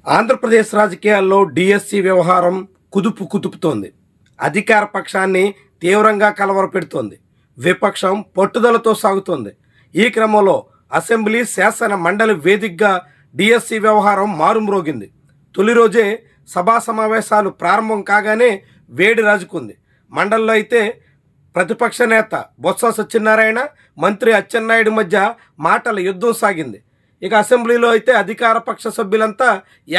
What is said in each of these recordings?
ఆంధ్రప్రదేశ్ రాజకీయాల్లో డిఎస్సి వ్యవహారం కుదుపుతోంది. అధికార పక్షాన్ని తీవ్రంగా కలవరపెడుతోంది. విపక్షం పట్టుదలతో సాగుతోంది. ఈ క్రమంలో అసెంబ్లీ శాసన మండలి వేదికగా డిఎస్సి వ్యవహారం మారుమ్రోగింది. తొలి రోజే సభా సమావేశాలు ప్రారంభం కాగానే వేడి రాజుకుంది. మండలిలో అయితే ప్రతిపక్ష నేత బొత్స సత్యనారాయణ, మంత్రి అచ్చెన్నాయుడు మధ్య మాటల యుద్ధం సాగింది. ఇక అసెంబ్లీలో అయితే అధికార పక్ష సభ్యులంతా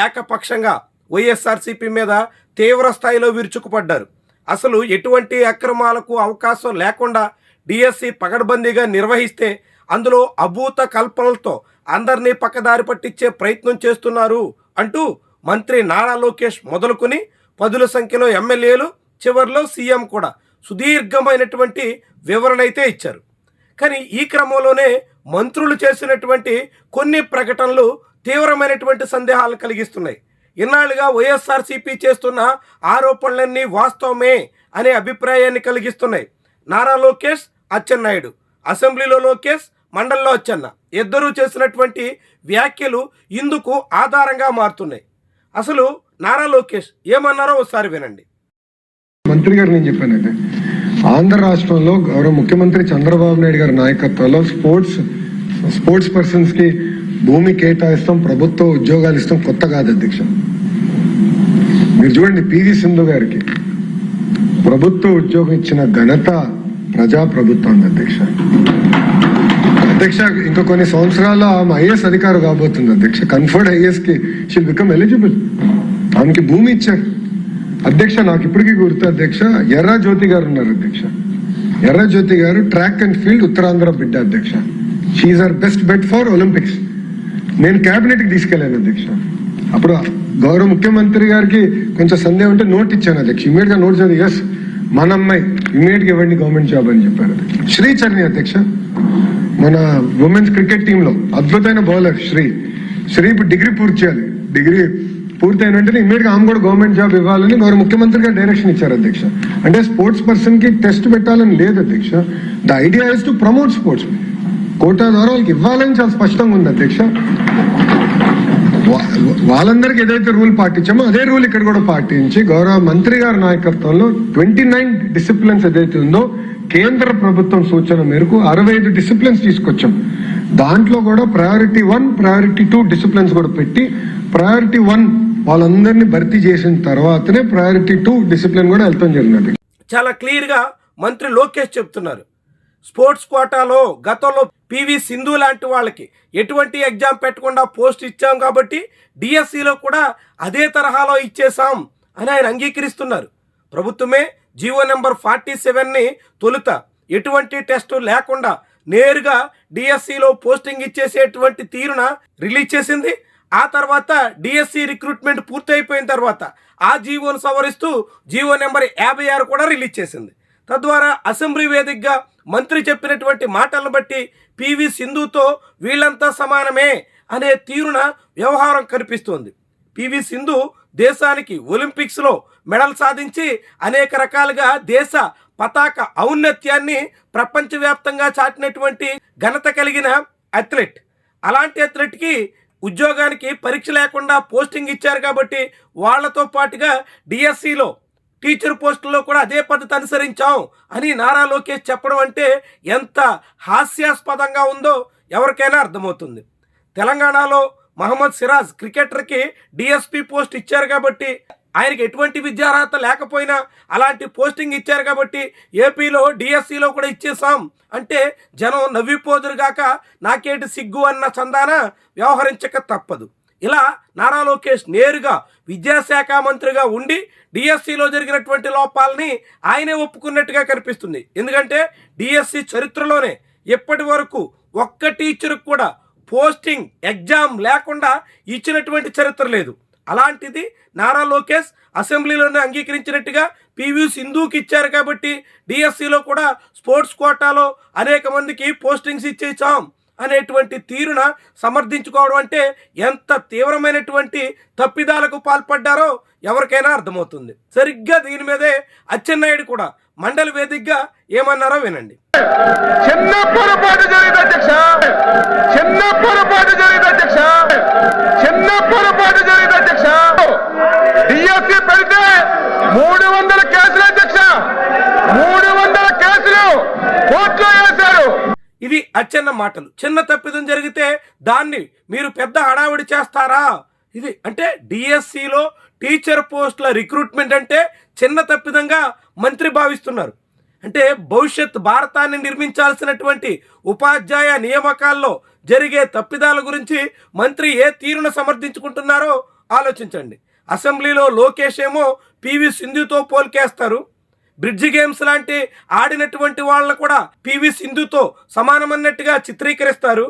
ఏకపక్షంగా వైఎస్ఆర్సీపీ మీద తీవ్ర స్థాయిలో విరుచుకుపడ్డారు. అసలు ఎటువంటి అక్రమాలకు అవకాశం లేకుండా డిఎస్సి పకడ్బందీగా నిర్వహిస్తే అందులో అభూత కల్పనలతో అందరినీ పక్కదారి పట్టించే ప్రయత్నం చేస్తున్నారు అంటూ మంత్రి నారా లోకేష్ మొదలుకొని పదుల సంఖ్యలో ఎమ్మెల్యేలు, చివరిలో సీఎం కూడా సుదీర్ఘమైనటువంటి వివరణ అయితే ఇచ్చారు. కానీ ఈ క్రమంలోనే మంత్రులు చేసినటువంటి కొన్ని ప్రకటనలు తీవ్రమైనటువంటి సందేహాలు కలిగిస్తున్నాయి. ఇన్నాళ్ళుగా వైఎస్ఆర్సీపీ చేస్తున్న ఆరోపణలన్నీ వాస్తవమే అనే అభిప్రాయాన్ని కలిగిస్తున్నాయి. నారా లోకేష్, అచ్చెన్నాయుడు, అసెంబ్లీలో లోకేష్, మండలిలో అచ్చెన్న ఇద్దరూ చేసినటువంటి వ్యాఖ్యలు ఇందుకు ఆధారంగా మారుతున్నాయి. అసలు నారా లోకేష్ ఏమన్నారో ఒకసారి వినండి. మంత్రి గారు నేను చెప్పానంటే ఆంధ్ర రాష్ట్రంలో గౌరవ ముఖ్యమంత్రి చంద్రబాబు నాయుడు గారి నాయకత్వంలో స్పోర్ట్స్ పర్సన్స్ కి భూమి కేటాయిస్తాం, ప్రభుత్వ ఉద్యోగాలు ఇస్తాం కొత్త కాదు అధ్యక్ష. మీరు చూడండి, పివి సింధు గారికి ప్రభుత్వ ఉద్యోగం ఇచ్చిన ఘనత ప్రజాప్రభుత్వం అధ్యక్ష. ఇంకా కొన్ని సంవత్సరాలు ఆమె ఐఏఎస్ అధికారు కాబోతుంది అధ్యక్ష. కన్ఫర్డ్ ఐఏఎస్ కి షిల్ బికమ్ ఎలిజిబుల్. ఆమెకి భూమి ఇచ్చారు అధ్యక్ష. నాకు ఇప్పటికీ గుర్తు అధ్యక్ష, ఎర్ర జ్యోతి గారు ఉన్నారు అధ్యక్ష. ఎర్ర జ్యోతి గారు ట్రాక్ అండ్ ఫీల్డ్ ఉత్తరాంధ్ర బిడ్డ అధ్యక్ష. She our best bet for Olympics. నేను క్యాబినెట్ కి తీసుకెళ్లాను అధ్యక్ష. అప్పుడు గౌరవ ముఖ్యమంత్రి గారికి కొంచెం సందేహం ఉంటే నోట్ ఇచ్చాను అధ్యక్ష. ఇమీడియట్ గా నోట్ చదివి ఎస్ మన అమ్మాయి ఇమీడియట్ గా ఇవ్వండి గవర్నమెంట్ జాబ్ అని చెప్పారు. శ్రీచరణి అధ్యక్ష, మన ఉమెన్స్ క్రికెట్ టీమ్ లో అద్భుతమైన బౌలర్ శ్రీ ఇప్పుడు డిగ్రీ పూర్తి చేయాలి. డిగ్రీ పూర్తయిన వెంటనే ఇమీడియట్ గా ఆమె కూడా గవర్నమెంట్ జాబ్ ఇవ్వాలని గౌరవ ముఖ్యమంత్రి గారు డైరెక్షన్ ఇచ్చారు అధ్యక్ష. అంటే స్పోర్ట్స్ పర్సన్ కి టెస్ట్ పెట్టాలని లేదు అధ్యక్ష. The idea is to promote sports. Quota ద్వారా వాళ్ళకి ఇవ్వాలని చాలా స్పష్టంగా ఉంది అధ్యక్ష. వాళ్ళందరికీ ఏదైతే రూల్ పాటించామో అదే రూల్ ఇక్కడ కూడా పాటించి గౌరవ మంత్రి గారి నాయకత్వంలో 29 డిసిప్లిన్స్ ఏదైతే ఉందో కేంద్ర ప్రభుత్వం సూచన మేరకు 65 డిసిప్లిన్స్ తీసుకొచ్చాం. దాంట్లో కూడా ప్రయారిటీ 1, ప్రయారిటీ 2 డిసిప్లిన్స్ కూడా పెట్టి ప్రయారిటీ 1 వాళ్ళందరినీ భర్తీ చేసిన తర్వాతనే ప్రయారిటీ 2 డిసిప్లిన్ కూడా వెళ్తాం జరిగినది. చాలా క్లియర్ గా మంత్రి లోకేష్ చెప్తున్నారు. స్పోర్ట్స్ కోటాలో గతంలో పివి సింధు లాంటి వాళ్ళకి ఎటువంటి ఎగ్జామ్ పెట్టకుండా పోస్ట్ ఇచ్చాం కాబట్టి డిఎస్సిలో కూడా అదే తరహాలో ఇచ్చేసాం అని ఆయన అంగీకరిస్తున్నారు. ప్రభుత్వమే జీవో నెంబర్ 47ని తొలుత ఎటువంటి టెస్టు లేకుండా నేరుగా డిఎస్సిలో పోస్టింగ్ ఇచ్చేసేటువంటి తీరున రిలీజ్ చేసింది. ఆ తర్వాత డిఎస్సి రిక్రూట్మెంట్ పూర్తయిపోయిన తర్వాత ఆ జీవోను సవరిస్తూ జీవో నెంబర్ 56 కూడా రిలీజ్ చేసింది. తద్వారా అసెంబ్లీ వేదికగా మంత్రి చెప్పినటువంటి మాటలను బట్టి పివి సింధుతో వీళ్ళంతా సమానమే అనే తీరున వ్యవహారం కనిపిస్తోంది. పివి సింధు దేశానికి ఒలింపిక్స్లో మెడల్ సాధించి అనేక రకాలుగా దేశ పతాక ఔన్నత్యాన్ని ప్రపంచవ్యాప్తంగా చాటినటువంటి ఘనత కలిగిన అథ్లెట్. అలాంటి అథ్లెట్కి ఉద్యోగానికి పరీక్ష లేకుండా పోస్టింగ్ ఇచ్చారు కాబట్టి వాళ్లతో పాటుగా డిఎస్సిలో టీచర్ పోస్టుల్లో కూడా అదే పద్ధతి అనుసరించాం అని నారా లోకేష్ చెప్పడం అంటే ఎంత హాస్యాస్పదంగా ఉందో ఎవరికైనా అర్థమవుతుంది. తెలంగాణలో మహమ్మద్ సిరాజ్ క్రికెటర్కి డిఎస్పి పోస్ట్ ఇచ్చారు కాబట్టి ఆయనకి ఎటువంటి విద్యార్హత లేకపోయినా అలాంటి పోస్టింగ్ ఇచ్చారు కాబట్టి ఏపీలో డిఎస్సిలో కూడా ఇచ్చేసాం అంటే జనం నవ్విపోదురుగాక నాకేటి సిగ్గు అన్న చందాన వ్యవహరించక తప్పదు. ఇలా నారా లోకేష్ నేరుగా విద్యాశాఖ మంత్రిగా ఉండి డిఎస్సిలో జరిగినటువంటి లోపాలని ఆయనే ఒప్పుకున్నట్టుగా కనిపిస్తుంది. ఎందుకంటే డిఎస్సి చరిత్రలోనే ఇప్పటి వరకు ఒక్క టీచర్కి కూడా పోస్టింగ్ ఎగ్జామ్ లేకుండా ఇచ్చినటువంటి చరిత్ర లేదు. అలాంటిది నారా లోకేష్ అసెంబ్లీలోనే అంగీకరించినట్టుగా పివి సింధుకి ఇచ్చారు కాబట్టి డిఎస్సిలో కూడా స్పోర్ట్స్ కోటాలో అనేక మందికి పోస్టింగ్స్ ఇచ్చేసాం అనేటువంటి తీరున సమర్థించుకోవడం అంటే ఎంత తీవ్రమైనటువంటి తప్పిదాలకు పాల్పడ్డారో ఎవరికైనా అర్థమవుతుంది. సరిగ్గా దీని మీదే అచ్చెన్నాయుడు కూడా మండలి వేదికగా ఏమన్నారో వినండి. చిన్న పొరపాటు జరిగింది అధ్యక్ష, చిన్న పొరపాటు జరిగింది అధ్యక్ష, చిన్న పొరపాటు జరిగింది అధ్యక్ష. ఇది అచ్చెన్న మాటలు. చిన్న తప్పిదం జరిగితే దాన్ని మీరు పెద్ద హడావిడి చేస్తారా? ఇది అంటే డిఎస్సిలో టీచర్ పోస్టుల రిక్రూట్మెంట్ అంటే చిన్న తప్పిదంగా మంత్రి భావిస్తున్నారు. అంటే భవిష్యత్ భారతాన్ని నిర్మించాల్సినటువంటి ఉపాధ్యాయ నియామకాల్లో జరిగే తప్పిదాల గురించి మంత్రి ఏ తీరును సమర్థించుకుంటున్నారో ఆలోచించండి. అసెంబ్లీలో లోకేష్ ఏమో పివి సింధుతో పోల్కేస్తారు. బ్రిడ్జి గేమ్స్ లాంటి ఆడినటువంటి వాళ్ళని కూడా పివి సింధుతో సమానమన్నట్టుగా చిత్రీకరిస్తారు.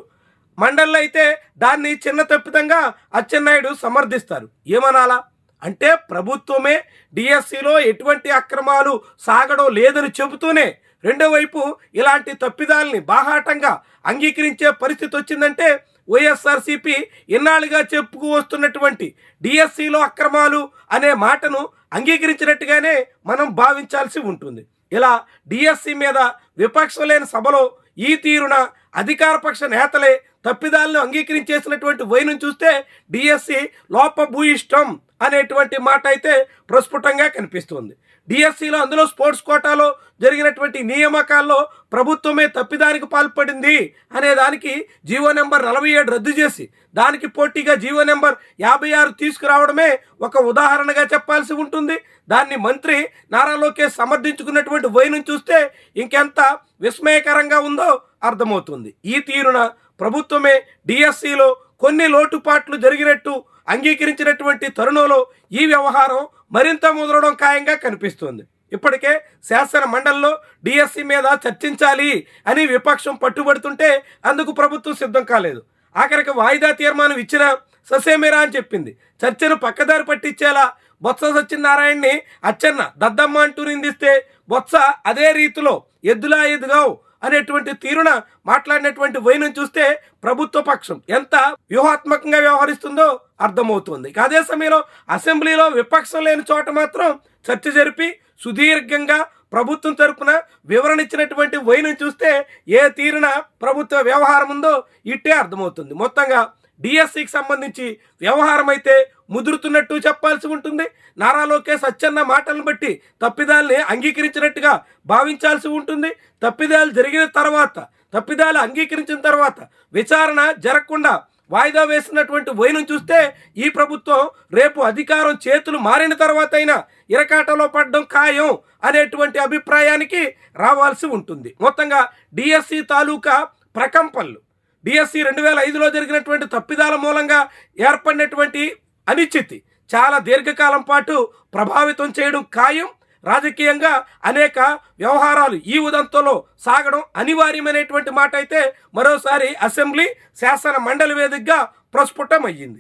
మండలిలో అయితే దాన్ని చిన్న తప్పిదంగా అచ్చెన్నాయుడు సమర్థిస్తారు. ఏమనాలా? అంటే ప్రభుత్వమే డిఎస్సిలో ఎటువంటి అక్రమాలు సాగడం లేదని చెబుతూనే రెండో వైపు ఇలాంటి తప్పిదాలని బాహాటంగా అంగీకరించే పరిస్థితి వచ్చిందంటే వైఎస్ఆర్సీపీ ఇన్నాళ్ళుగా చెప్పుకు వస్తున్నటువంటి డిఎస్సిలో అక్రమాలు అనే మాటను అంగీకరించినట్టుగానే మనం భావించాల్సి ఉంటుంది. ఇలా డిఎస్సి మీద విపక్షం లేని సభలో ఈ తీరున అధికారపక్ష నేతలే తప్పిదాలను అంగీకరించేసినటువంటి వైనం చూస్తే డిఎస్సి లోపభూయిష్టం అనేటువంటి మాట అయితే ప్రస్ఫుటంగా కనిపిస్తుంది. డిఎస్సిలో అందులో స్పోర్ట్స్ కోటాలో జరిగినటువంటి నియామకాల్లో ప్రభుత్వమే తప్పిదానికి పాల్పడింది అనే దానికి జీవో నెంబర్ 47 రద్దు చేసి దానికి పోటీగా జీవో నెంబర్ 56 తీసుకురావడమే ఒక ఉదాహరణగా చెప్పాల్సి ఉంటుంది. దాన్ని మంత్రి నారా లోకేష్ సమర్థించుకున్నటువంటి వైనం చూస్తే ఇంకెంత విస్మయకరంగా ఉందో అర్థమవుతుంది. ఈ తీరున ప్రభుత్వమే డిఎస్సిలో కొన్ని లోటుపాట్లు జరిగినట్టు అంగీకరించినటువంటి తరుణంలో ఈ వ్యవహారం మరింత ముదరడం ఖాయంగా కనిపిస్తుంది. ఇప్పటికే శాసన మండలిలో డిఎస్సి మీద చర్చించాలి అని విపక్షం పట్టుబడుతుంటే అందుకు ప్రభుత్వం సిద్ధం కాలేదు. ఆఖరికి వాయిదా తీర్మానం ఇచ్చిన ససేమిరా అని చెప్పింది. చర్చను పక్కదారి పట్టించేలా బొత్స సత్యనారాయణని అచ్చెన్న దద్దమ్మ అంటూ నిందిస్తే బొత్స అదే రీతిలో ఎద్దులా ఎదుగావు అనేటువంటి తీరున మాట్లాడినటువంటి వైనం చూస్తే ప్రభుత్వ పక్షం ఎంత వ్యూహాత్మకంగా వ్యవహరిస్తుందో అర్థమవుతుంది. అదే సమయంలో అసెంబ్లీలో విపక్షం లేని చోట మాత్రం చర్చ జరిపి సుదీర్ఘంగా ప్రభుత్వం తరపున వివరణ ఇచ్చినటువంటి వైనం చూస్తే ఏ తీరున ప్రభుత్వ వ్యవహారం ఉందో ఇట్టే అర్థమవుతుంది. మొత్తంగా డిఎస్సికి సంబంధించి వ్యవహారం అయితే ముదురుతున్నట్టు చెప్పాల్సి ఉంటుంది. నారా లోకేష్ అచ్చెన్న మాటలను బట్టి తప్పిదాల్ని అంగీకరించినట్టుగా భావించాల్సి ఉంటుంది. తప్పిదాలు జరిగిన తర్వాత, తప్పిదాలు అంగీకరించిన తర్వాత విచారణ జరగకుండా వాయిదా వేసినటువంటి వైనం చూస్తే ఈ ప్రభుత్వం రేపు అధికారం చేతులు మారిన తర్వాత అయినా ఇరకాటలో పడడం ఖాయం అనేటువంటి అభిప్రాయానికి రావాల్సి ఉంటుంది. మొత్తంగా డిఎస్సి తాలూకా ప్రకంపనలు, డిఎస్సి 2005లో జరిగినటువంటి తప్పిదాల మూలంగా ఏర్పడినటువంటి అనిశ్చితి చాలా దీర్ఘకాలం పాటు ప్రభావితం చేయడం ఖాయం. రాజకీయంగా అనేక వ్యవహారాలు ఈ ఉదంతంలో సాగడం అనివార్యమైనటువంటి మాట అయితే మరోసారి అసెంబ్లీ శాసన మండలి వేదికగా ప్రస్ఫుటమయ్యింది.